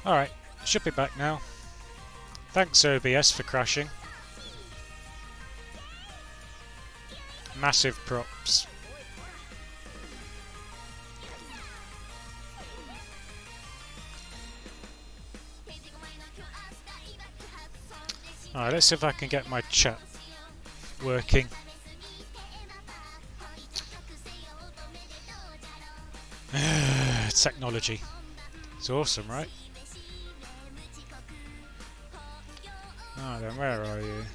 Alright, should be back now. Thanks OBS for crashing. Massive props. Alright, let's see if I can get my chat working. Technology. It's awesome, right? Ah, then where are you?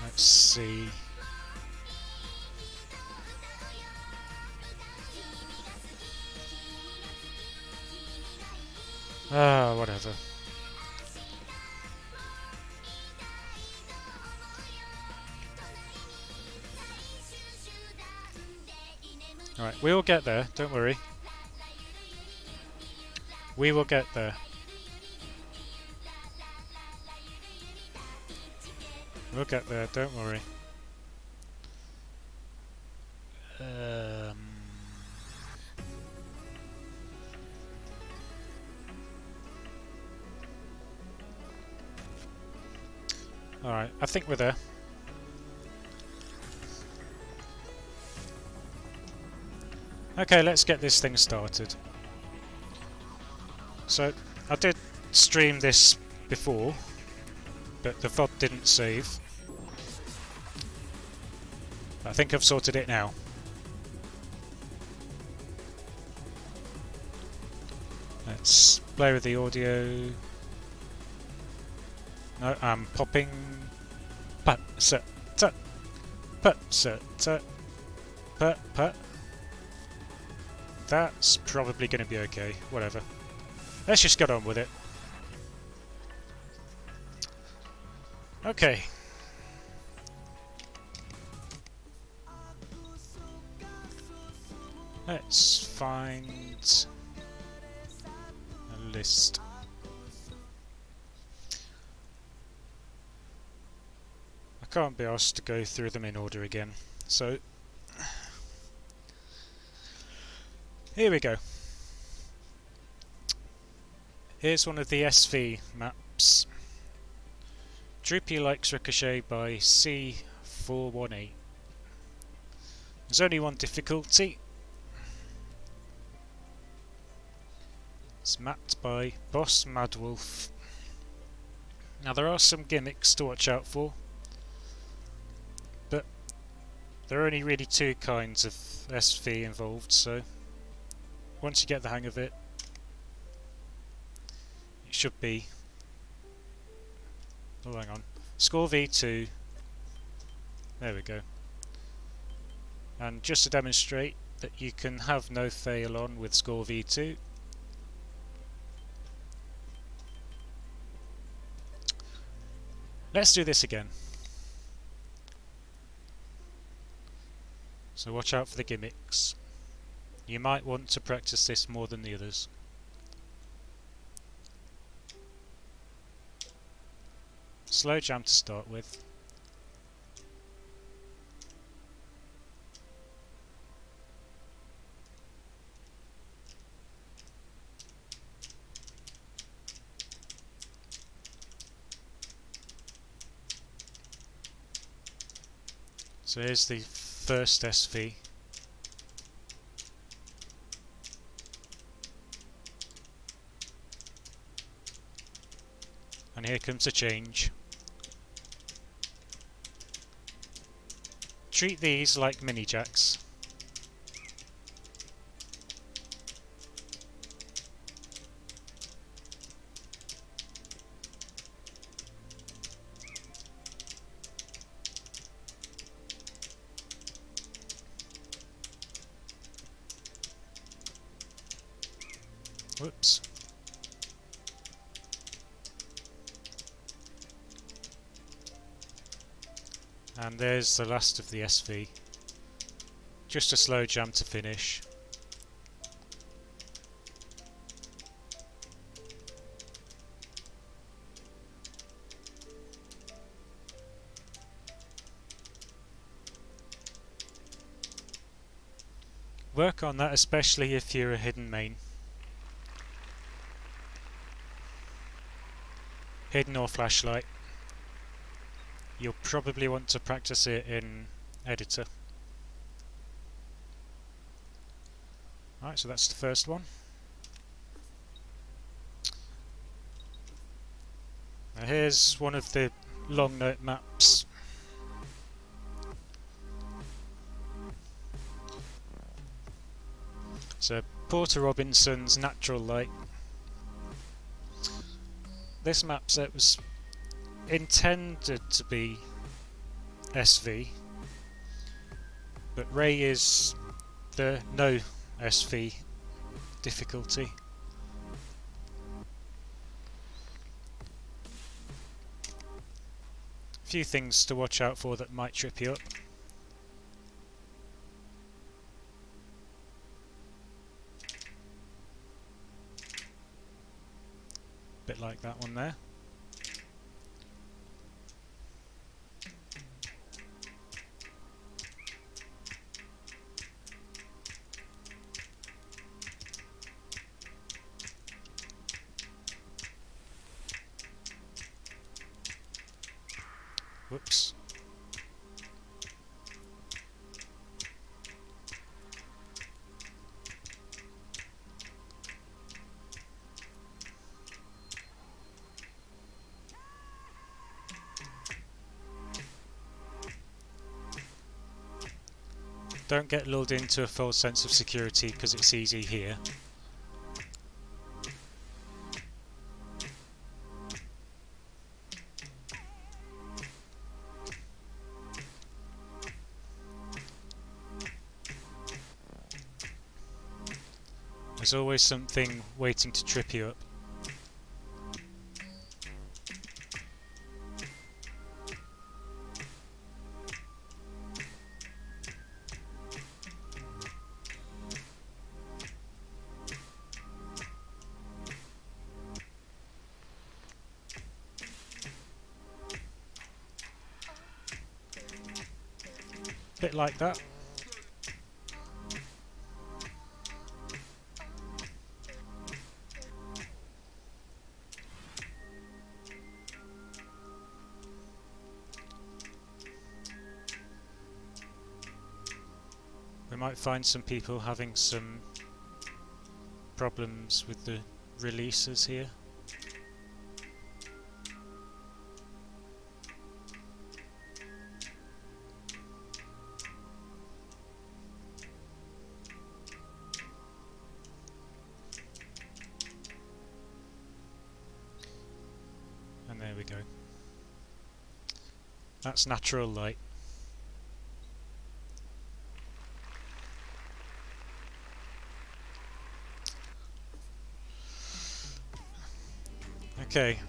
Let's see. Ah, whatever. Alright, we will get there, don't worry. We will get there. We'll get there, don't worry. Alright, I think we're there. Okay, let's get this thing started. So, I did stream this before, but the VOD didn't save. I think I've sorted it now. Let's play with the audio. No, I'm popping. Put, set, tut. Put, set, tut. Put. That's probably going to be okay. Whatever. Let's just get on with it. Okay. Let's find a list. I can't be asked to go through them in order again, so here we go. Here's one of the SV maps. Droopy likes Ricochet by C418. There's only one difficulty. It's mapped by Boss Madwolf. Now there are some gimmicks to watch out for, but there are only really two kinds of SV involved, so once you get the hang of it, it should be... Oh, hang on. Score V2. There we go. And just to demonstrate that you can have no fail on with score V2, let's do this again. So watch out for the gimmicks. You might want to practice this more than the others. Slow jam to start with. So here's the first SV. And here comes a change. Treat these like mini jacks. Whoops. And there's the last of the SV. Just a slow jam to finish. Work on that, especially if you're a hidden main. Hidden or flashlight. You'll probably want to practice it in editor. Alright, so that's the first one. Now here's one of the long note maps. So Porter Robinson's Natural Light. This map set was intended to be SV, but Ray is the no SV difficulty. A few things to watch out for that might trip you up. Bit like that one there. Whoops. Don't get lulled into a false sense of security because it's easy here. There's always something waiting to trip you up. Bit like that. We might find some people having some problems with the releases here. And there we go. That's Natural Light. Okay,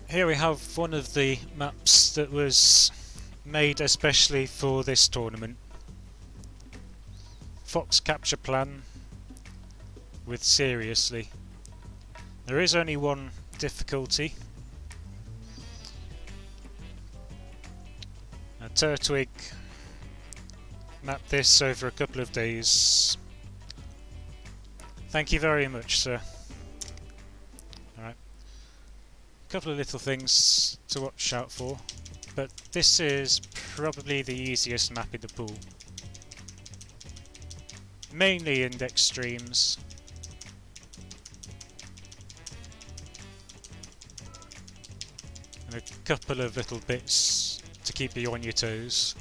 here we have one of the maps that was made especially for this tournament. Fox capture plan with Seriously. There is only one difficulty. Turtwig mapped this over a couple of days. Thank you very much, sir. Alright. A couple of little things to watch out for, but this is probably the easiest map in the pool. Mainly index streams. And a couple of little bits to keep you on your toes.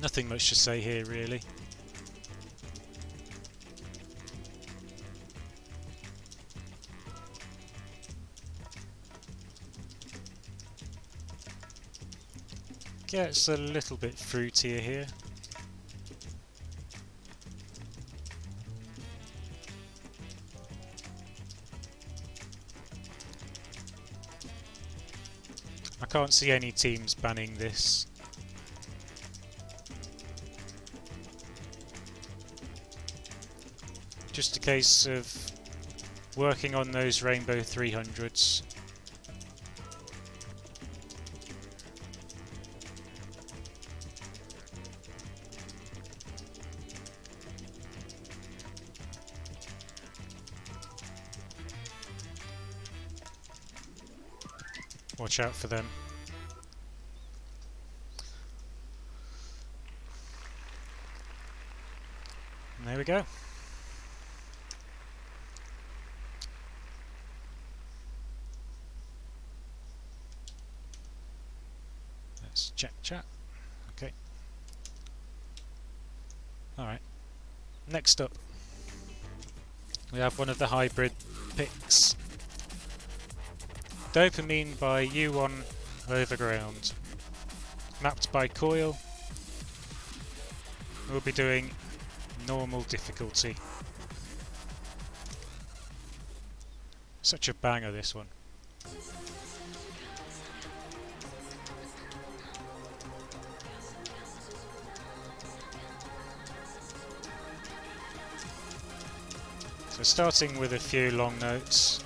Nothing much to say here, really. Gets a little bit fruitier here. I can't see any teams banning this. just a case of working on those rainbow 300s. Watch out for them. And there we go. Let's check chat. Okay. Alright. Next up, we have one of the hybrid picks. Dopamine by U1 Overground. Mapped by Coil. We'll be doing normal difficulty. Such a banger, this one. So starting with a few long notes.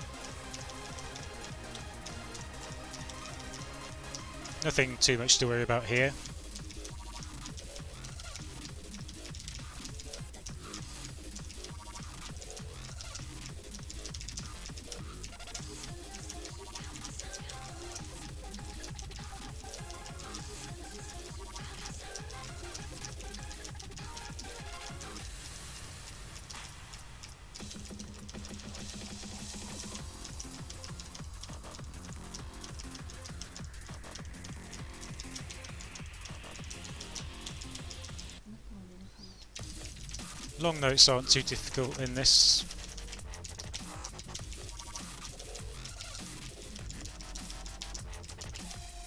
Nothing too much to worry about here. Long notes aren't too difficult in this.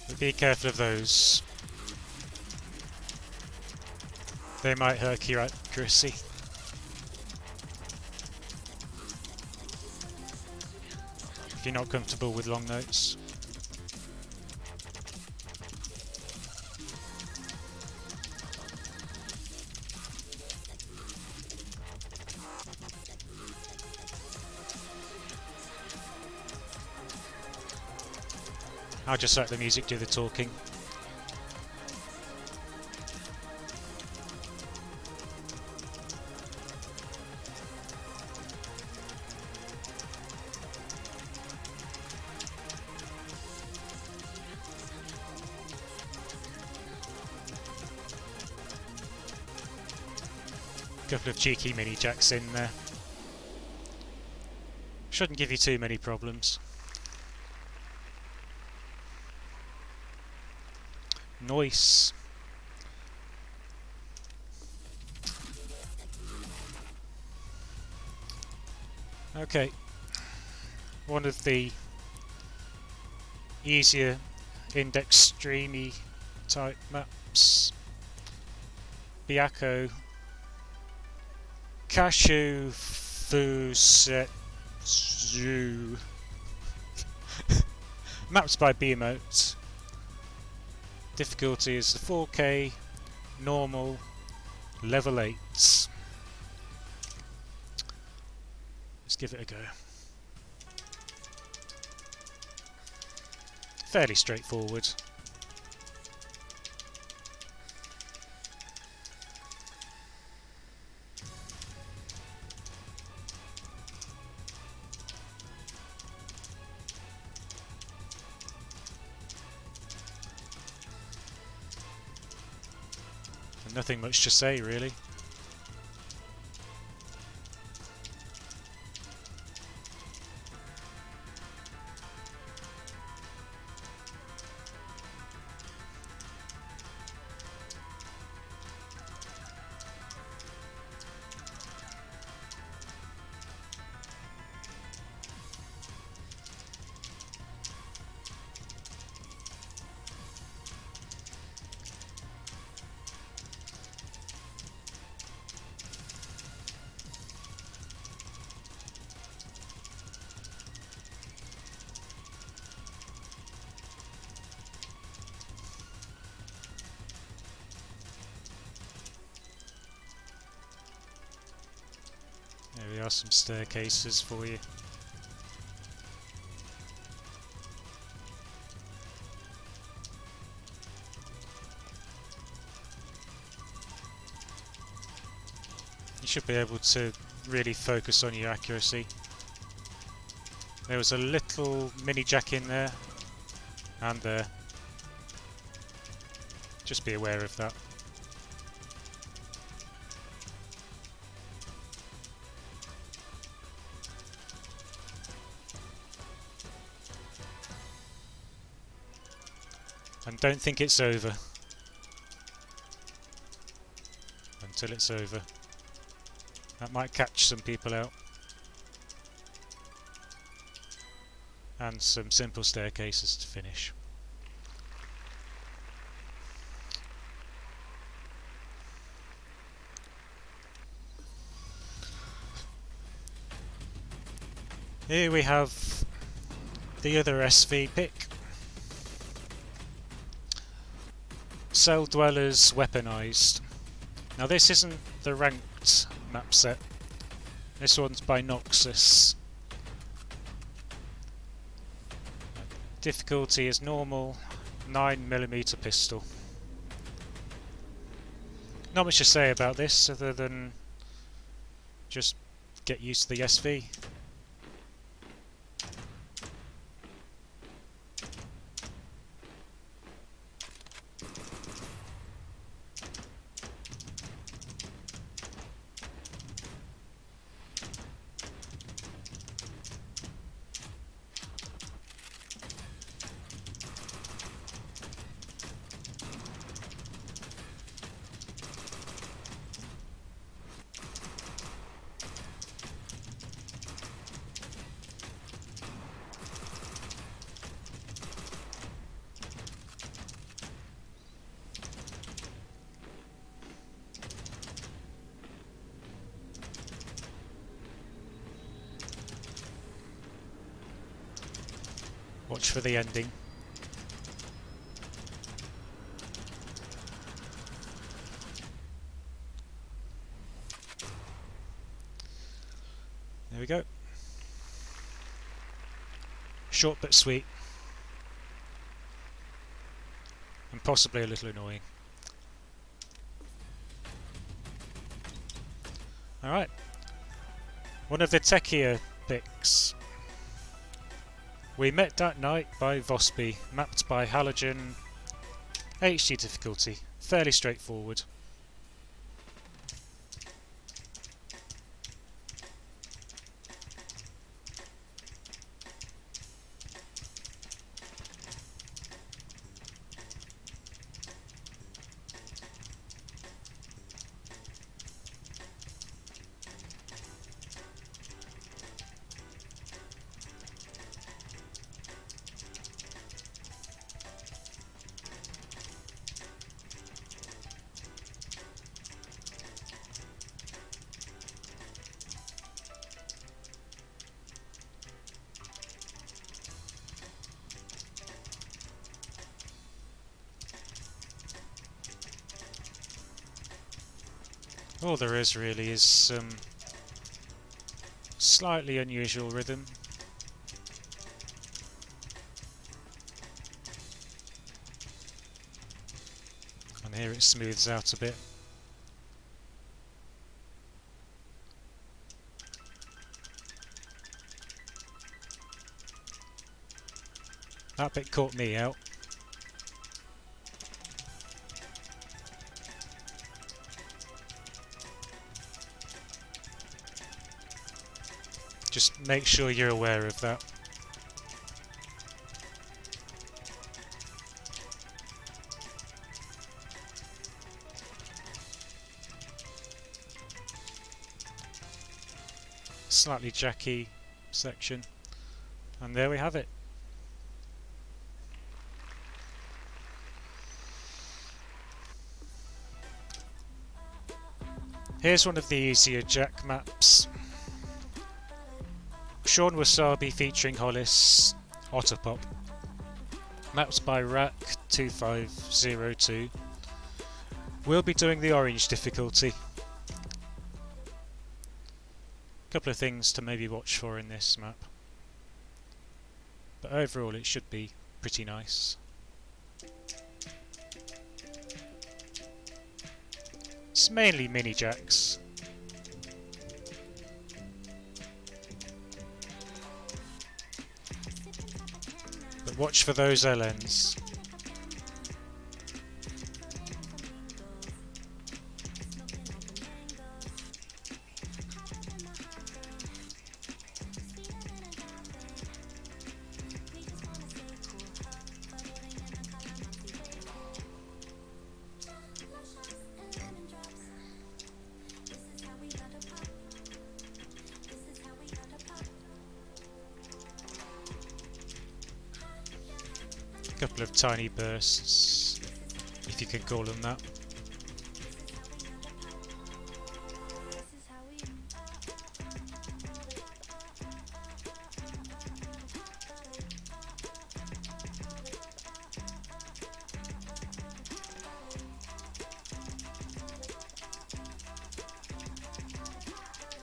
But be careful of those. They might hurt your accuracy. If you're not comfortable with long notes. I'll just let the music do the talking. Couple of cheeky mini jacks in there. Shouldn't give you too many problems. Noise. Okay, one of the easier index streamy type maps. Byakko Cashew Fusetsu. Maps by Beamote. Difficulty is the 4K, normal, level 8. Let's give it a go. Fairly straightforward. Nothing much to say, really. There are some staircases for you. You should be able to really focus on your accuracy. There was a little mini jack in there and there. Just be aware of that. And don't think it's over until it's over. That might catch some people out. And some simple staircases to finish. Here we have the other SV pick. Cell Dwellers Weaponized. Now this isn't the ranked map set. This one's by Noxus. Difficulty is normal, 9mm pistol. Not much to say about this other than just get used to the SV. Watch for the ending. There we go. Short but sweet. And possibly a little annoying. Alright. One of the techier picks. We Met That Night by Vosby, mapped by Halogen, HD difficulty, fairly straightforward. All there is really is some slightly unusual rhythm. And here it smooths out a bit. That bit caught me out. Just make sure you're aware of that. Slightly jacky section. And there we have it. Here's one of the easier jack maps. Sean Wasabi featuring Hollis, Otterpop. Mapped by Rack2502. We'll be doing the orange difficulty. couple of things to maybe watch for in this map. But overall it should be pretty nice. It's mainly mini jacks. But watch for those LNs. Couple of tiny bursts, if you can call them that.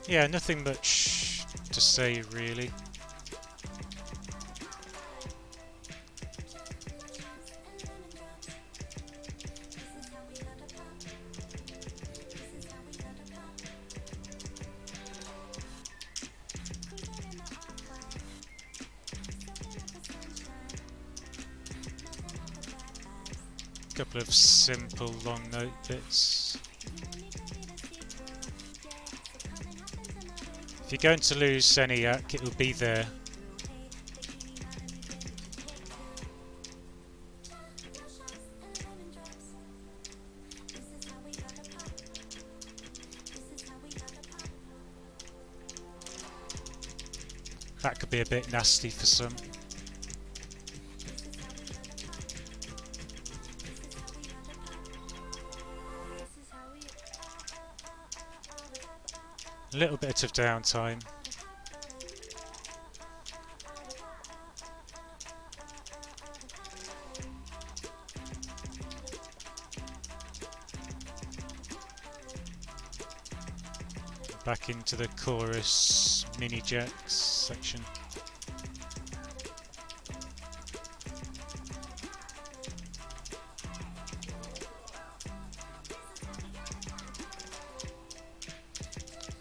Yeah, nothing much to say really. Couple of simple long note bits. If you're going to lose Seniac, it will be there. That could be a bit nasty for some. A little bit of downtime. Back into the chorus mini jacks section.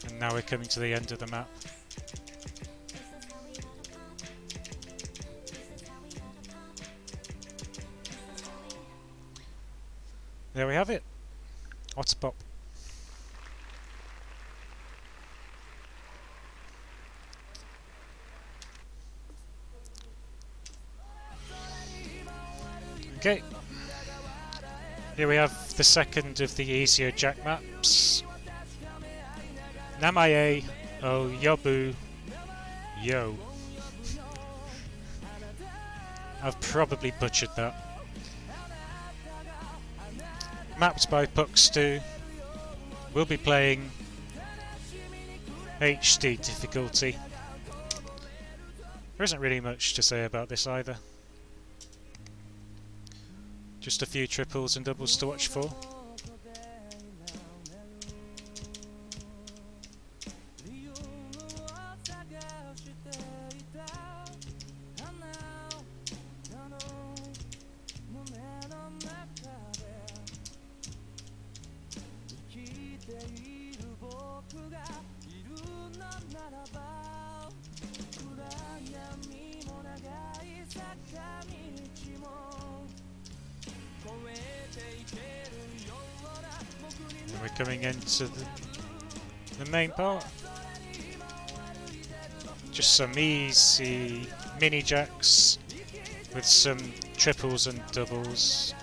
And now we're coming to the end of the map. There we have it. Otterpop. Okay, here we have the second of the easier jack maps. Namae o Yobu Yo. I've probably butchered that. Mapped by Puxtu. We'll be playing HD difficulty. There isn't really much to say about this either. Just a few triples and doubles to watch for. We're coming into the main part. Just some easy mini jacks with some triples and doubles.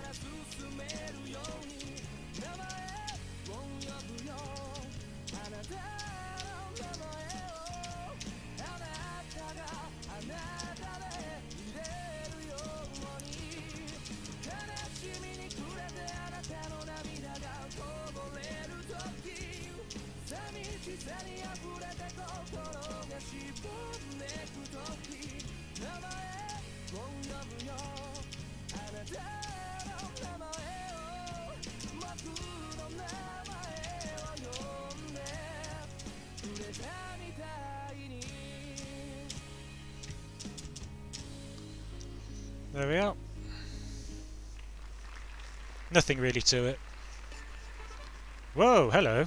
There we are. Nothing really to it. Whoa, hello.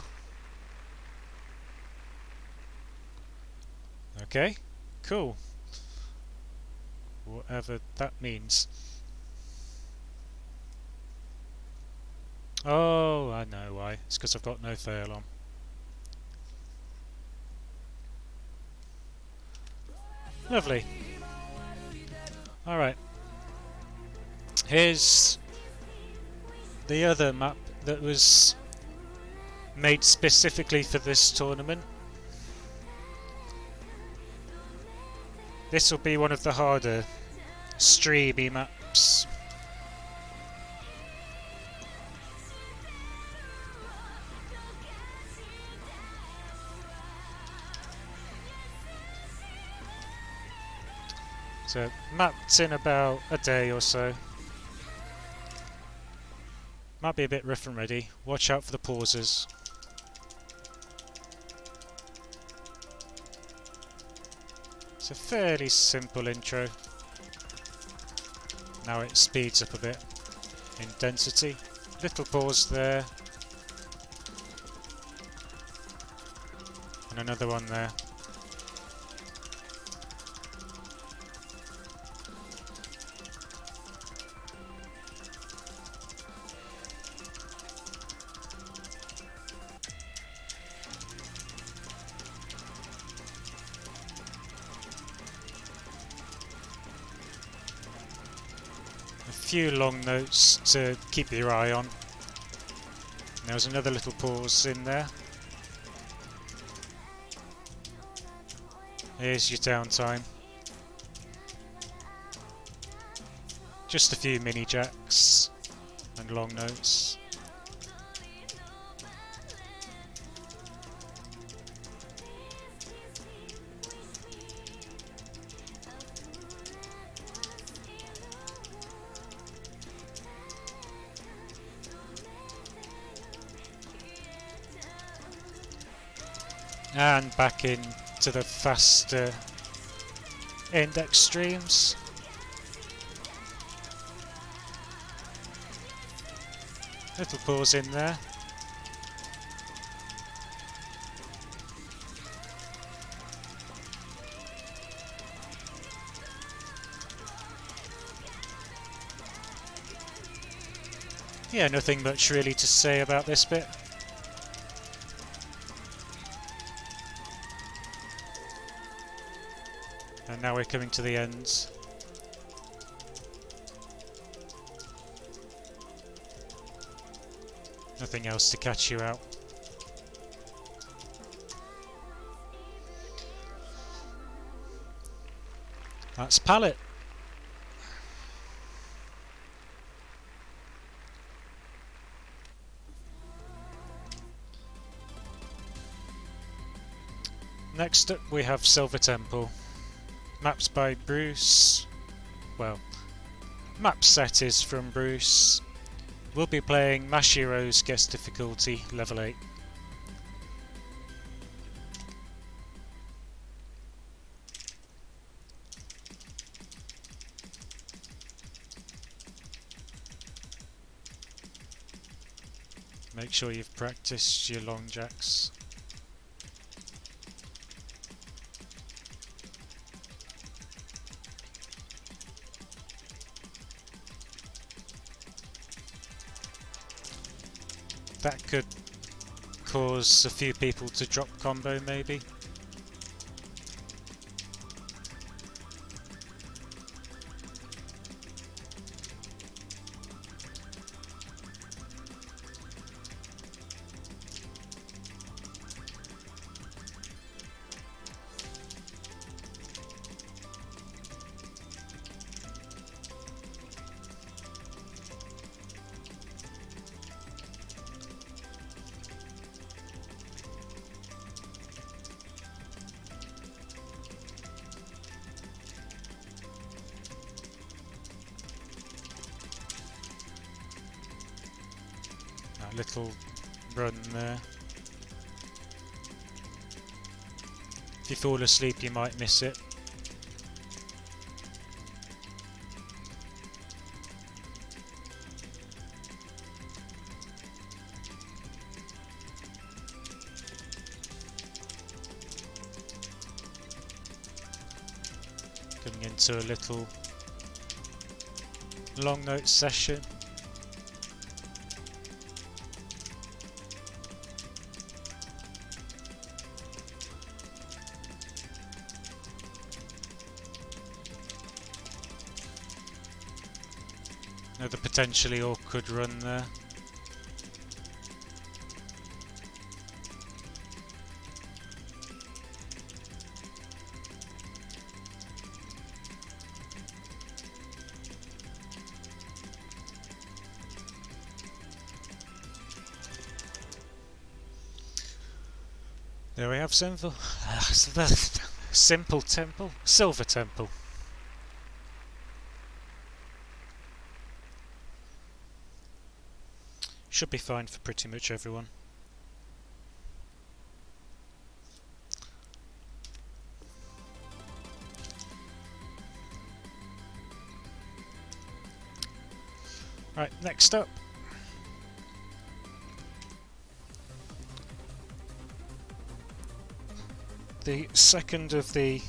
Okay, cool. Whatever that means. Oh, I know why. It's because I've got no fail on. Lovely. Alright. Here's the other map that was made specifically for this tournament. This will be one of the harder streamy maps. So, mapped in about a day or so. Might be a bit rough and ready. Watch out for the pauses. It's a fairly simple intro. Now it speeds up a bit in density. Little pause there. And another one there. Few long notes to keep your eye on. There was another little pause in there. Here's your downtime. Just a few mini jacks and long notes. And back into the faster index streams. Little pause in there. Yeah, nothing much really to say about this bit. And now we're coming to the ends. Nothing else to catch you out. That's palette. Next up we have Silver Temple. Maps by Bruce. Well, map set is from Bruce. We'll be playing Mashiro's guest difficulty, level 8. Make sure you've practiced your long jacks. That could cause a few people to drop combo, maybe. Little run there. If you fall asleep you might miss it. turning into a little long note session. Another potentially awkward run there. There we have Simple Temple, Silver Temple. Should be fine for pretty much everyone. Right, next up. The second of the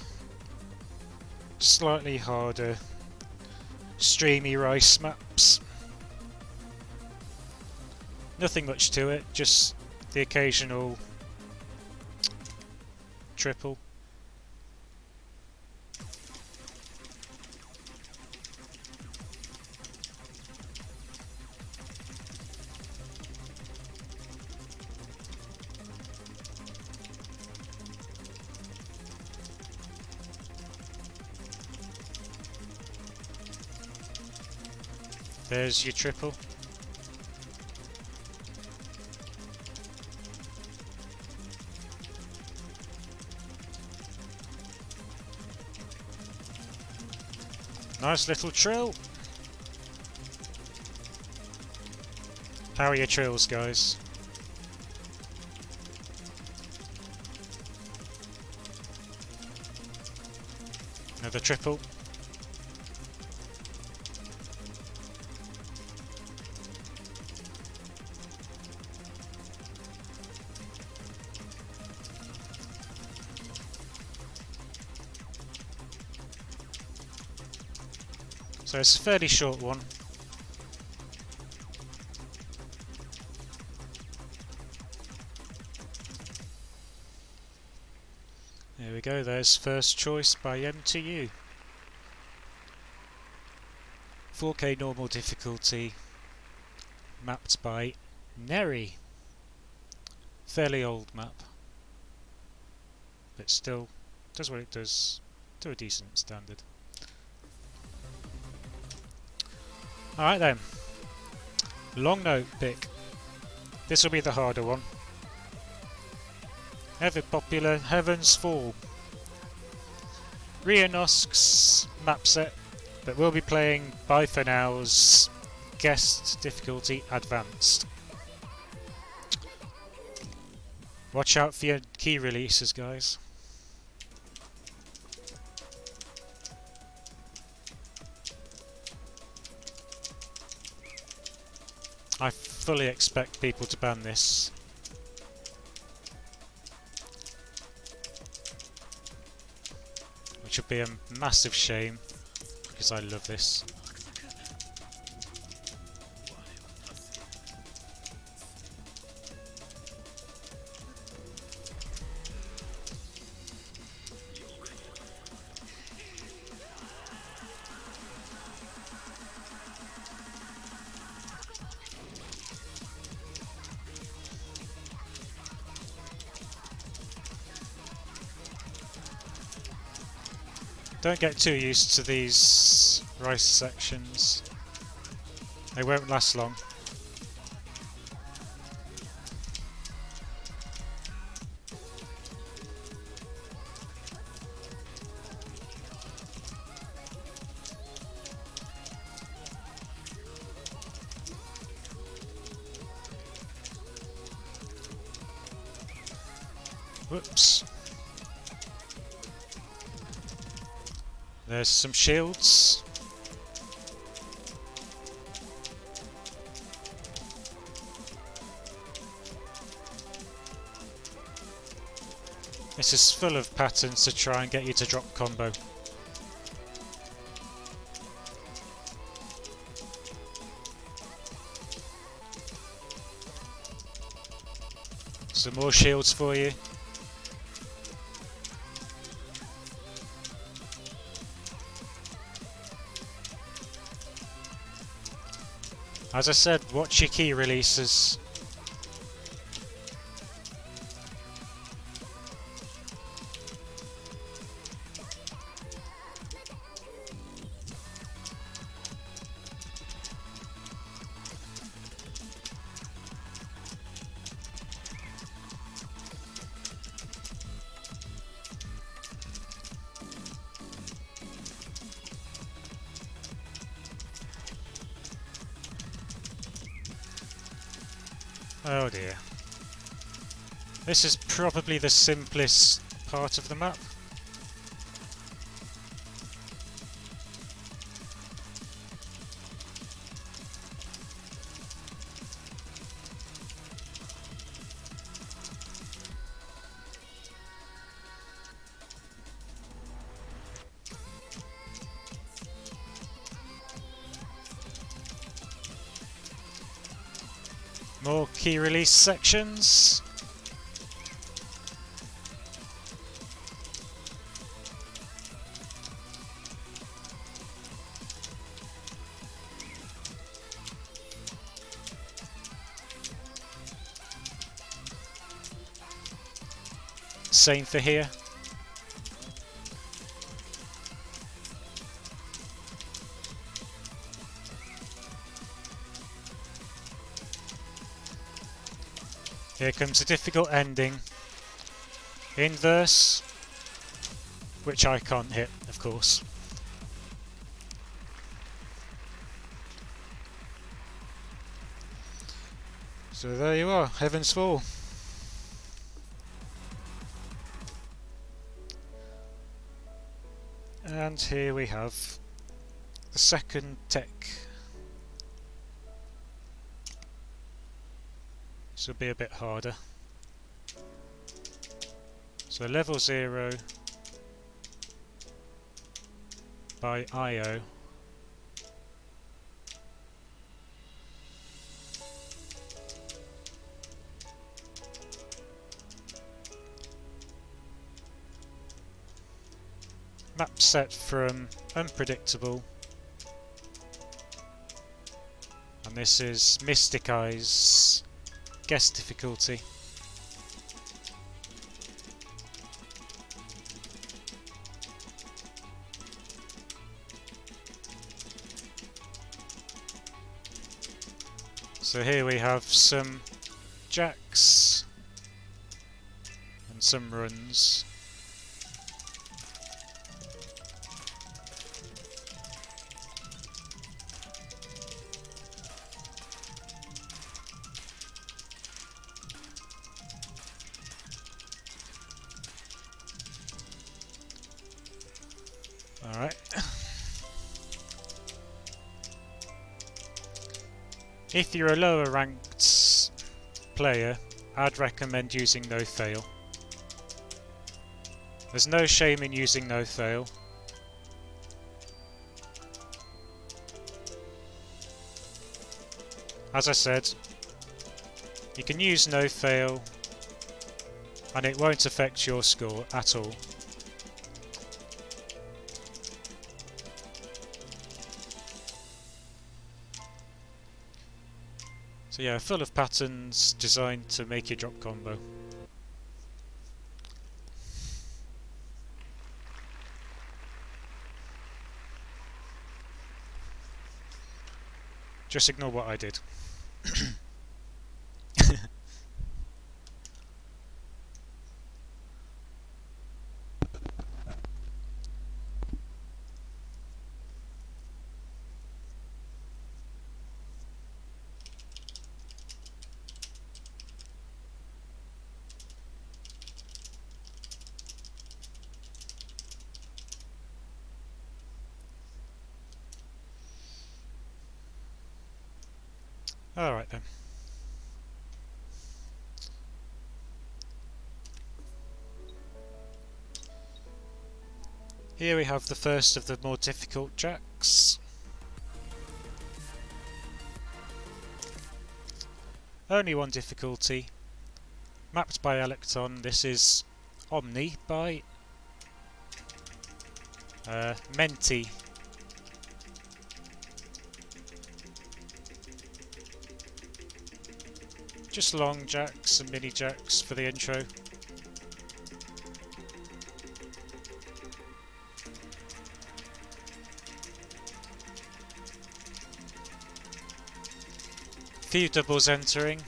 slightly harder streamy rice maps. Nothing much to it, just the occasional triple. There's your triple. Nice little trill. How are your trills, guys? Another triple. So it's a fairly short one. There we go, there's first choice by MTU. 4K normal difficulty, mapped by Neri. Fairly old map, but still does what it does to a decent standard. Alright then, long note pick. This will be the harder one. Ever popular Heaven's Fall. Rionosk's map set, but we'll be playing Bye For Now's guest difficulty advanced. Watch out for your key releases, guys. I fully expect people to ban this. Which would be a massive shame, because I love this. Don't get too used to these rice sections. They won't last long. Whoops. There's some shields. This is full of patterns to try and get you to drop combo. Some more shields for you. As I said, watch your key releases. Oh dear. This is probably the simplest part of the map. More key release sections. Same for here. Here comes a difficult ending. Inverse, which I can't hit, of course. So there you are, Heaven's Fall. And here we have the second tech. This will be a bit harder. So level 0 by IO. Map set from unpredictable. And this is Mystic Eyes. Guess difficulty. So here we have some jacks and some runs. Alright. If you're a lower ranked player, I'd recommend using no fail. There's no shame in using no fail. As I said, you can use no fail and it won't affect your score at all. So yeah, full of patterns designed to make your drop combo. Just ignore what I did. Alright then. Here we have the first of the more difficult jacks. Only one difficulty, Mapped by Electon, this is Omni by Menti. Just long jacks and mini jacks for the intro. Few doubles entering.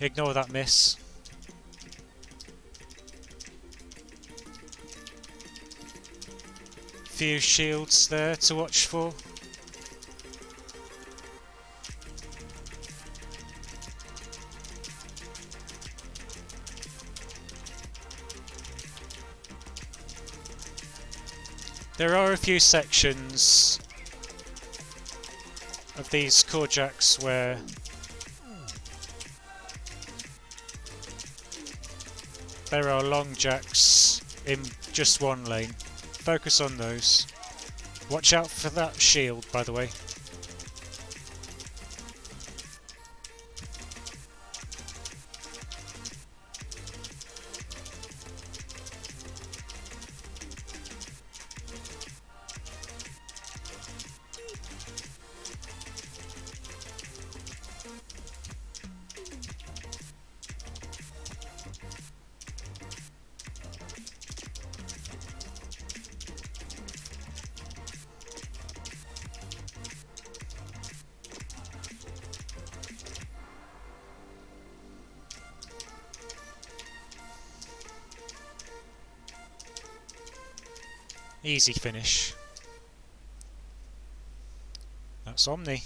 Ignore that miss. Few shields there to watch for. There are a few sections of these core jacks where there are long jacks in just one lane. Focus on those. Watch out for that shield, by the way. Easy finish. That's Omni.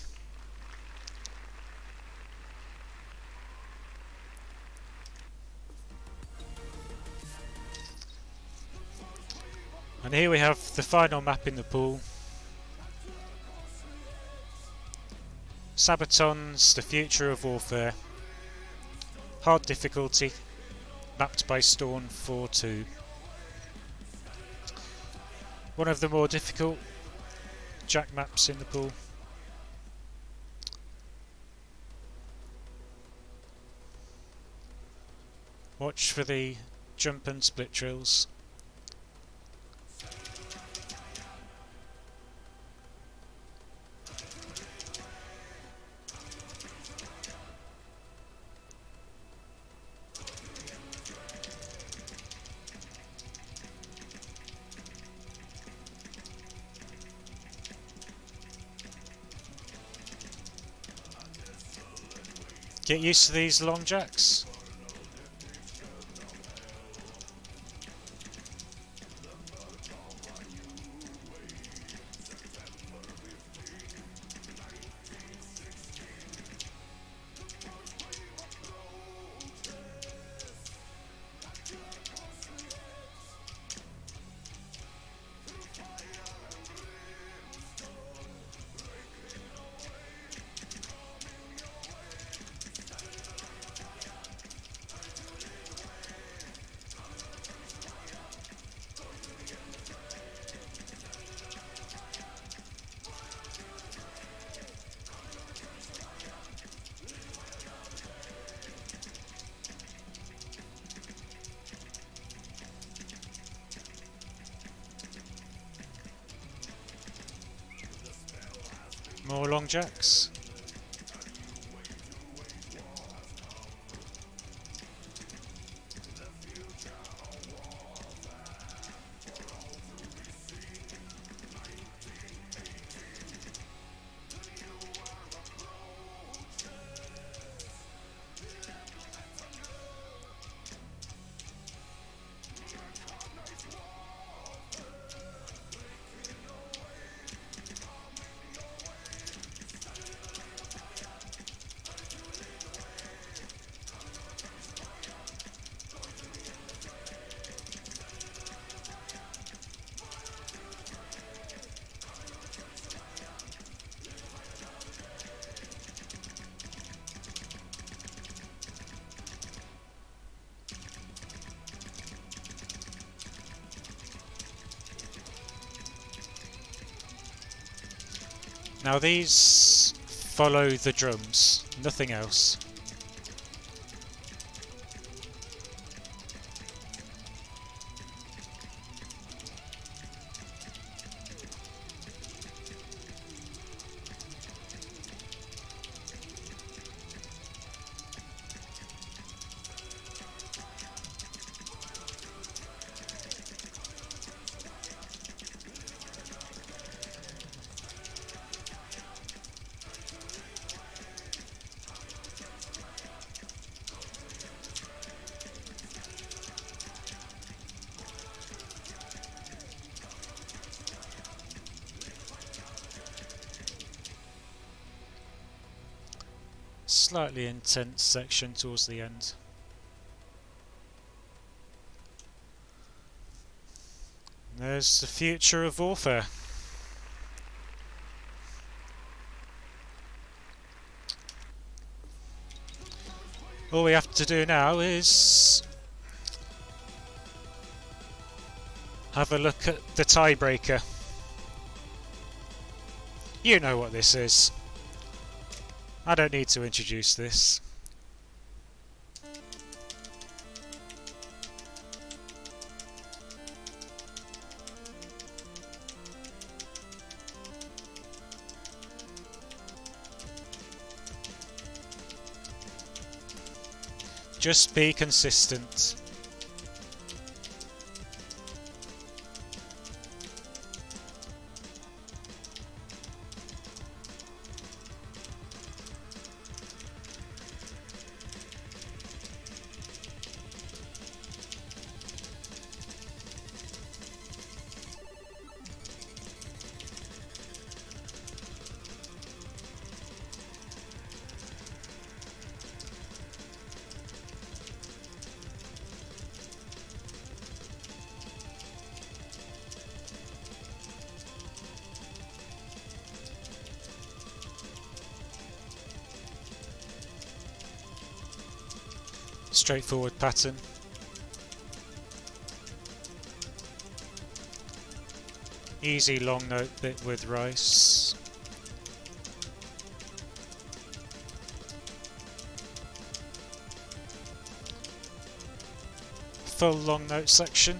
And here we have the final map in the pool. Sabaton's The Future of Warfare. Hard difficulty. Mapped by Storm 4-2. One of the more difficult jack maps in the pool. Watch for the jump and split drills. Get used to these long jacks. More long jacks. Now these follow the drums, nothing else. Slightly intense section towards the end. There's the future of warfare. All we have to do now is have a look at the tiebreaker. You know what this is. I don't need to introduce this. Just be consistent. Straightforward pattern. Easy long note bit with rice. Full long note section.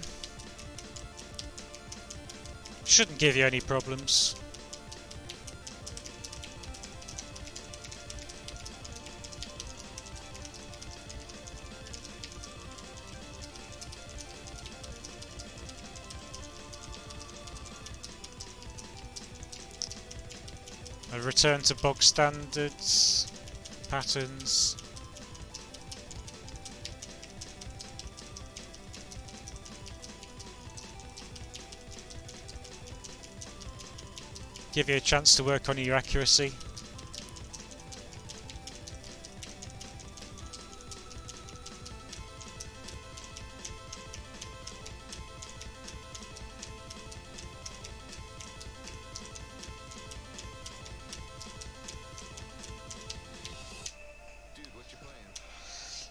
Shouldn't give you any problems. A return to bog standards, patterns. Give you a chance to work on your accuracy.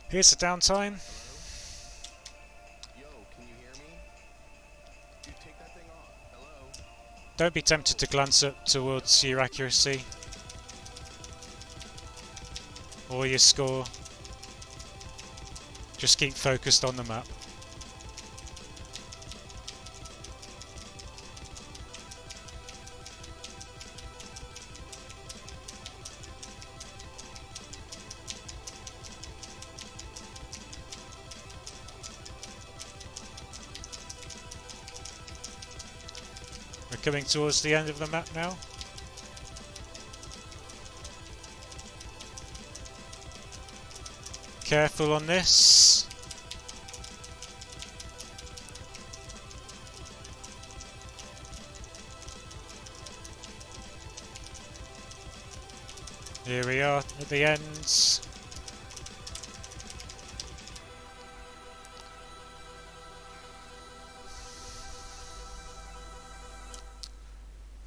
Here's the downtime. Yo, can you hear me? Dude, take that thing off. Hello? Don't be tempted to glance up towards your accuracy or your score. Just keep focused on the map. We're coming towards the end of the map now. Careful on this. Here we are at the end.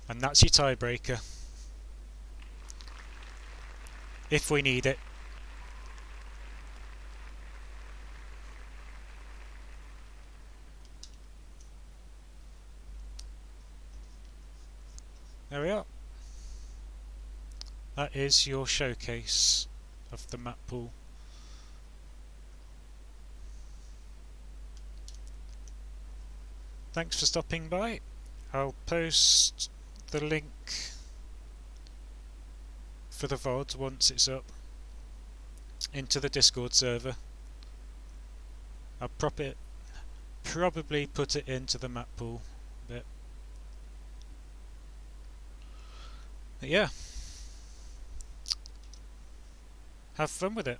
And that's your tiebreaker. If we need it. There we are. that is your showcase of the map pool. Thanks for stopping by. I'll post the link for the VOD once it's up into the Discord server. I'll probably put it into the map pool bit. But yeah, have fun with it.